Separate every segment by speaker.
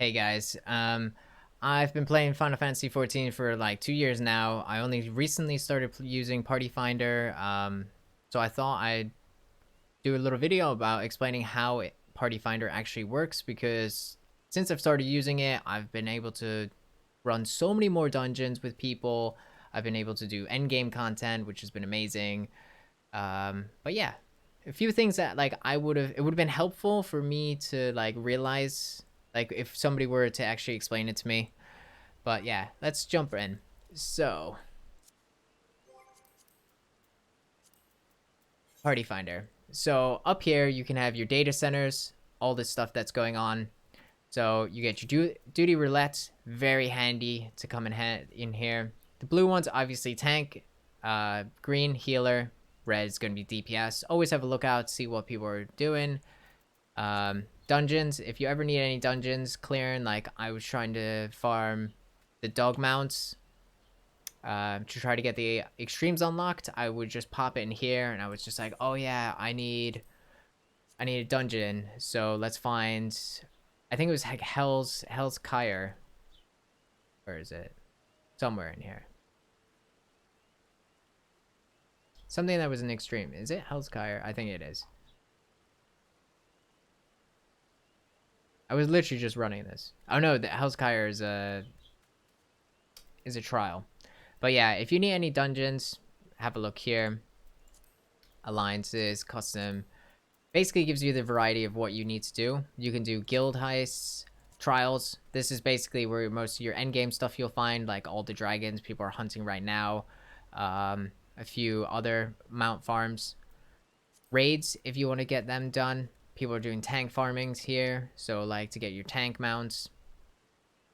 Speaker 1: Hey guys, I've been playing Final Fantasy 14 for like 2 years now. I only recently started using Party Finder, so I thought I'd do a little video about explaining how Party Finder actually works because since I've started using it, I've been able to run so many more dungeons with people. I've been able to do endgame content, which has been amazing. But yeah, a few things that like it would have been helpful for me to like realize like if somebody were to actually explain it to me. But yeah, let's jump in. So, Party Finder. So up here you can have your data centers, all this stuff that's going on. So you get your duty roulette, very handy to come in here. The blue one's obviously tank, green healer, red is going to be DPS. Always have a lookout, see what people are doing. Dungeons, if you ever need any dungeons clearing, like I was trying to farm the dog mounts to try to get the extremes unlocked, I would just pop it in here and I was just like, oh yeah, I need a dungeon, so let's find, I think it was like Hell's Kyre. Where is it? Somewhere in here. Something that was an extreme. Is it Hell's Kyre? I think it is. I was literally just running this. Oh no, the Hell's Kyre is a trial. But yeah, if you need any dungeons, have a look here. Alliances, custom. Basically gives you the variety of what you need to do. You can do guild heists, trials. This is basically where most of your endgame stuff you'll find, like all the dragons people are hunting right now. A few other mount farms. Raids, if you want to get them done. People are doing tank farmings here, so like to get your tank mounts.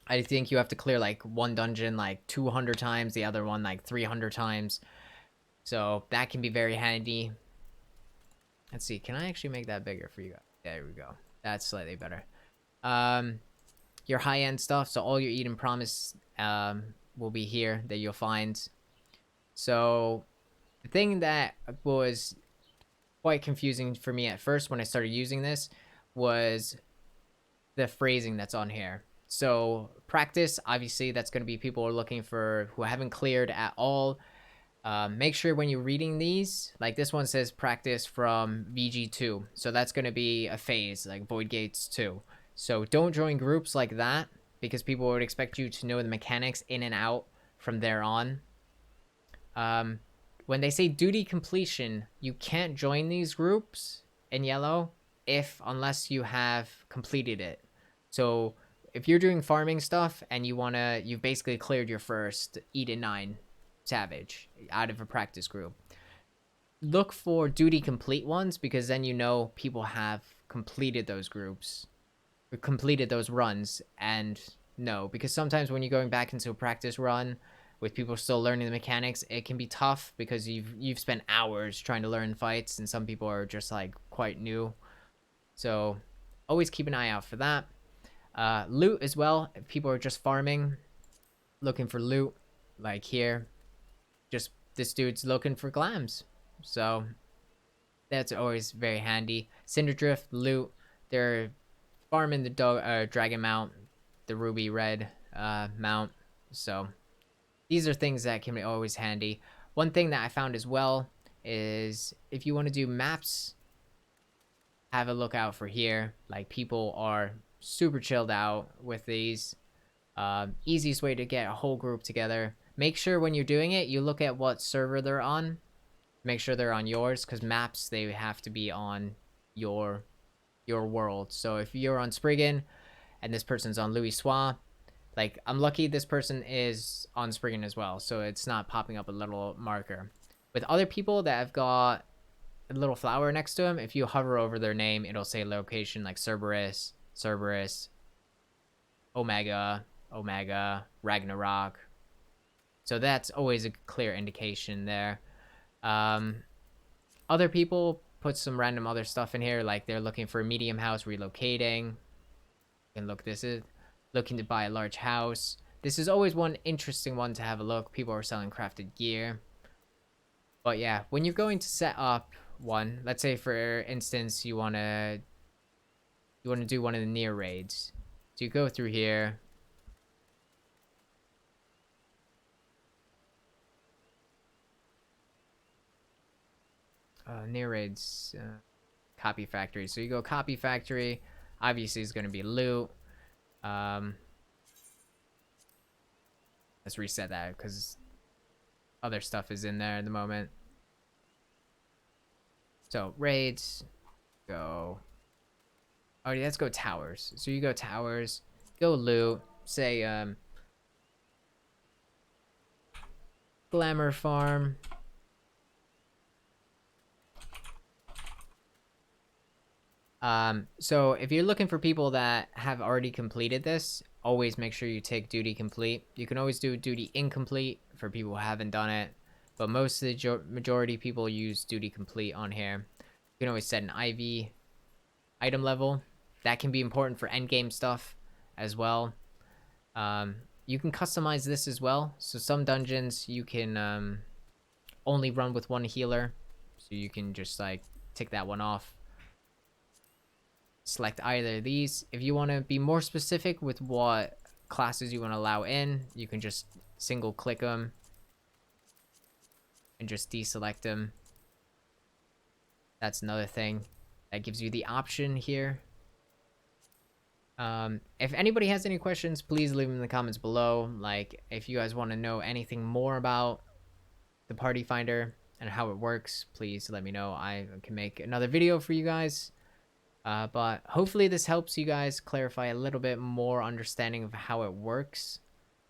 Speaker 1: I think you have to clear like one dungeon like 200 times, the other one like 300 times. So that can be very handy. Let's see, can I actually make that bigger for you guys? There we go. That's slightly better. Your high-end stuff, so all your Eden Promise will be here that you'll find. So the thing that was quite confusing for me at first when I started using this was the phrasing that's on here. So practice, obviously, that's going to be people are looking for who haven't cleared at all. Make sure when you're reading these, like this one says practice from VG2. So that's going to be a phase, like Void Gates 2. So don't join groups like that because people would expect you to know the mechanics in and out from there on. When they say duty completion, you can't join these groups in yellow unless you have completed it. So if you're doing farming stuff and you've basically cleared your first Eden 9 Savage out of a practice group, look for duty complete ones because then you know people have completed those groups, or completed those runs. And no, because sometimes when you're going back into a practice run with people still learning the mechanics, it can be tough because you've spent hours trying to learn fights and some people are just like quite new. So always keep an eye out for that. Loot as well, if people are just farming, looking for loot, like here, just this dude's looking for glams, so that's always very handy. Cinderdrift loot, they're farming the dragon mount, the ruby red mount, so these are things that can be always handy. One thing that I found as well is if you want to do maps, have a look out for here. Like people are super chilled out with these. Easiest way to get a whole group together. Make sure when you're doing it, you look at what server they're on. Make sure they're on yours, because maps, they have to be on your world. So if you're on Spriggan and this person's on Louis Soir, like I'm lucky this person is on Spriggan as well, so it's not popping up a little marker. With other people that have got a little flower next to them, if you hover over their name, it'll say location like Cerberus, Omega, Ragnarok. So that's always a clear indication there. Other people put some random other stuff in here, like they're looking for a medium house relocating. You can look, this is looking to buy a large house. This is always one interesting one to have a look. People are selling crafted gear. But yeah, when you're going to set up one, let's say for instance you want to do one of the near raids. So you go through here. Near raids, copy factory. So you go copy factory. Obviously, it's going to be loot. Let's reset that because other stuff is in there at the moment. So raids, go. Oh, yeah, let's go towers. So you go towers, go loot. Say glamour farm. So if you're looking for people that have already completed this, always make sure you take duty complete. You can always do duty incomplete for people who haven't done it, but most of the majority of people use duty complete on here. You can always set an IV item level. That can be important for endgame stuff as well. You can customize this as well. So some dungeons you can only run with one healer, so you can just like tick that one off. Select either of these. If you want to be more specific with what classes you want to allow in, you can just single click them and just deselect them. That's another thing that gives you the option here. If anybody has any questions, please leave them in the comments below. Like, if you guys want to know anything more about the party finder and how it works, please let me know. I can make another video for you guys. But hopefully this helps you guys clarify a little bit more understanding of how it works,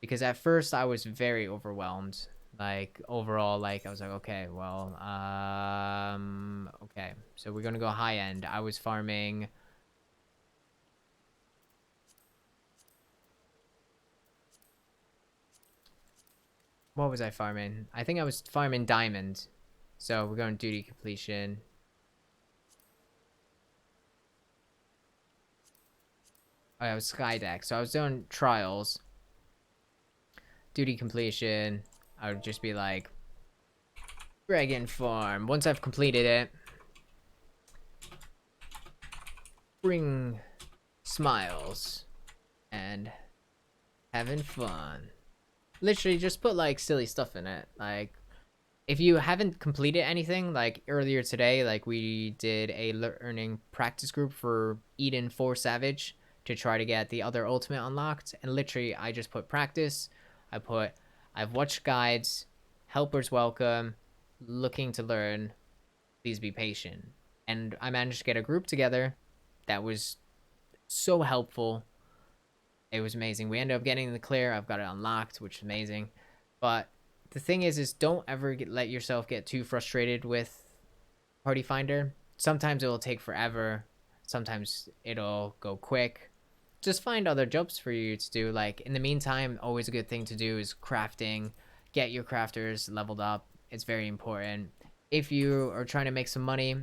Speaker 1: because at first I was very overwhelmed. Like overall, like I was like, okay, well, okay, so we're gonna go high end. I was farming. What was I farming? I think I was farming diamond. So we're going duty completion. Oh, I was skydeck. So I was doing trials. Duty completion. I would just be like, dragon farm. Once I've completed it, bring smiles and having fun. Literally just put like silly stuff in it. Like if you haven't completed anything, like earlier today, like we did a learning practice group for Eden 4 Savage to try to get the other ultimate unlocked, and literally I just put practice. I've watched guides, helpers welcome, looking to learn, please be patient. And I managed to get a group together that was so helpful. It was amazing. We ended up getting the clear. I've got it unlocked, which is amazing. But the thing is don't ever let yourself get too frustrated with Party Finder. Sometimes it will take forever. Sometimes it'll go quick. Just find other jobs for you to do. Like in the meantime, always a good thing to do is crafting. Get your crafters leveled up. It's very important. If you are trying to make some money,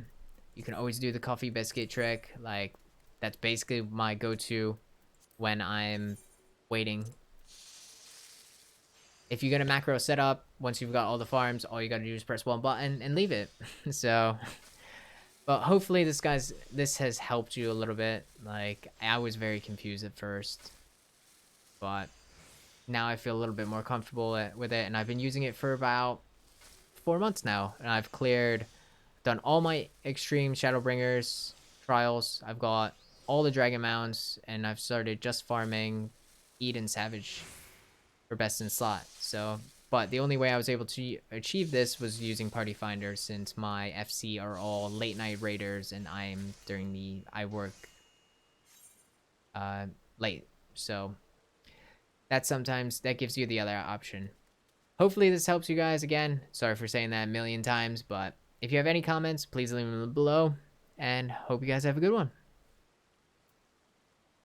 Speaker 1: you can always do the coffee biscuit trick. Like that's basically my go-to when I'm waiting. If you get a macro setup, once you've got all the farms, all you gotta do is press one button and leave it. So, but hopefully this has helped you a little bit. Like, I was very confused at first, but now I feel a little bit more comfortable with it, and I've been using it for about 4 months now, and I've done all my extreme Shadowbringers trials. I've got all the dragon mounts, and I've started just farming Eden Savage for best in slot. So, but the only way I was able to achieve this was using Party Finder, since my FC are all late night raiders, and I work late. So that gives you the other option. Hopefully this helps you guys. Again, sorry for saying that a million times, but if you have any comments, please leave them below, and hope you guys have a good one.